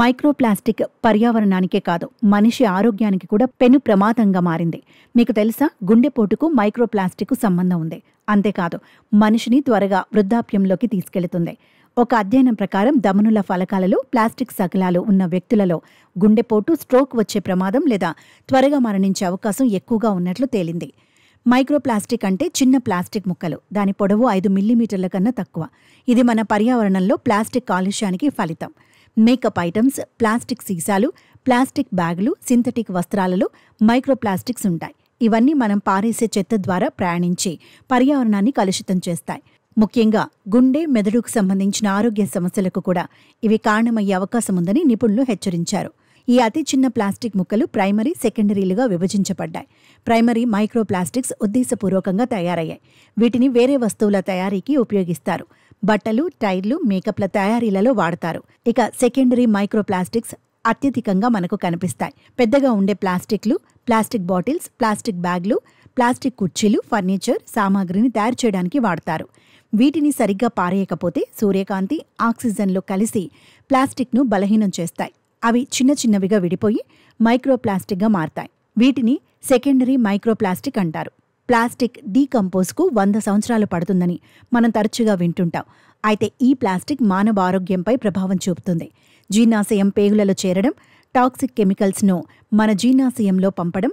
Microplastic పర్యావరణానికే కాదు, మనిషి ఆరోగ్యానికి కూడా పెను ప్రమాదంగా మారింది. మీకు తెలుసా, గుండెపోటుకు మైక్రోప్లాస్టిక్ సంబంధం ఉంది. అంతేకాదు, మనిషిని త్వరగా వృద్ధాప్యంలోకి తీసుకెళ్తుంది. ఒక అధ్యయనం ప్రకారం ధమనుల ఫలకాలలో ప్లాస్టిక్ శకలాలు ఉన్న వ్యక్తులలో గుండెపోటు, స్ట్రోక్ వచ్చే ప్రమాదం లేదా త్వరగా మరణించే అవకాశం ఎక్కువగా ఉన్నట్లు తేలింది. మైక్రోప్లాస్టిక్ అంటే చిన్న ప్లాస్టిక్ ముక్కలు. దాని పొడవు 5 మిల్లీమీటర్ల కన్నా తక్కువ. ఇది మన పర్యావరణంలో ప్లాస్టిక్ కాలుష్యానికి ఫలితం. మేకప్ ఐటమ్స్, ప్లాస్టిక్ సీసాలు, ప్లాస్టిక్ బ్యాగులు, సింథటిక్ వస్త్రాలలో మైక్రోప్లాస్టిక్స్ ఉంటాయి. ఇవన్నీ మనం పారేసే చెత్త ద్వారా ప్రయాణించి పర్యావరణాన్ని కలుషితం చేస్తాయి. ముఖ్యంగా గుండె, మెదడుకు సంబంధించిన ఆరోగ్య సమస్యలకు కూడా ఇవి కారణమయ్యే అవకాశం ఉందని నిపుణులు హెచ్చరించారు. ఈ అతి చిన్న ప్లాస్టిక్ ముక్కలు ప్రైమరీ, సెకండరీలుగా విభజించబడ్డాయి. ప్రైమరీ మైక్రోప్లాస్టిక్స్ ఉద్దేశపూర్వకంగా తయారయ్యాయి. వీటిని వేరే వస్తువుల తయారీకి ఉపయోగిస్తారు. బట్టలు, టైర్లు, మేకప్ల తయారీలలో వాడతారు. ఇక సెకండరీ మైక్రోప్లాస్టిక్స్ అత్యధికంగా మనకు కనిపిస్తాయి. పెద్దగా ఉండే ప్లాస్టిక్లు, ప్లాస్టిక్ బాటిల్స్, ప్లాస్టిక్ బ్యాగ్లు, ప్లాస్టిక్ కుర్చీలు, ఫర్నిచర్ సామాగ్రిని తయారు చేయడానికి వాడతారు. వీటిని సరిగ్గా పారేయకపోతే సూర్యకాంతి, ఆక్సిజన్లో కలిసి ప్లాస్టిక్ను బలహీనం చేస్తాయి. అవి చిన్న చిన్నవిగా విడిపోయి మైక్రోప్లాస్టిక్గా మారతాయి. వీటిని సెకండరీ మైక్రోప్లాస్టిక్ అంటారు. ప్లాస్టిక్ డీకంపోజ్కు 100 సంవత్సరాలు పడుతుందని మనం తరచుగా వింటుంటాం. అయితే ఈ ప్లాస్టిక్ మానవ ఆరోగ్యంపై ప్రభావం చూపుతుంది. జీర్ణాశయం పేగులలో చేరడం, టాక్సిక్ కెమికల్స్ను మన జీర్ణాశయంలో పంపడం,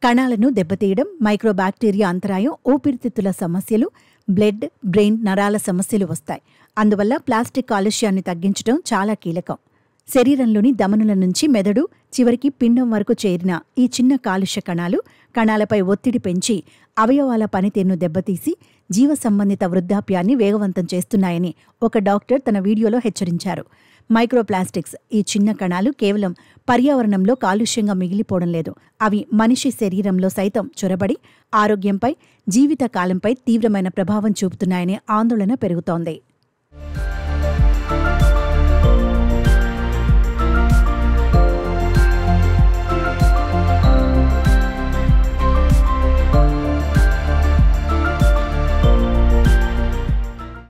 కణాలను దెబ్బతీయడం, మైక్రోబాక్టీరియా అంతరాయం, ఊపిరితిత్తుల సమస్యలు, బ్లడ్, బ్రెయిన్, నరాల సమస్యలు వస్తాయి. అందువల్ల ప్లాస్టిక్ కాలుష్యాన్ని తగ్గించడం చాలా కీలకం. శరీరంలోని ధమనుల నుంచి మెదడు, చివరికి పిండం వరకు చేరిన ఈ చిన్న కాలుష్య కణాలపై ఒత్తిడి పెంచి అవయవాల పనితీరును దెబ్బతీసి జీవ సంబంధిత వృద్ధాప్యాన్ని వేగవంతం చేస్తున్నాయని ఒక డాక్టర్ తన వీడియోలో హెచ్చరించారు. మైక్రోప్లాస్టిక్స్, ఈ చిన్న కణాలు కేవలం పర్యావరణంలో కాలుష్యంగా మిగిలిపోవడం లేదు. అవి మనిషి శరీరంలో సైతం చొరబడి ఆరోగ్యంపై, జీవిత కాలంపై తీవ్రమైన ప్రభావం చూపుతున్నాయనే ఆందోళన పెరుగుతోంది.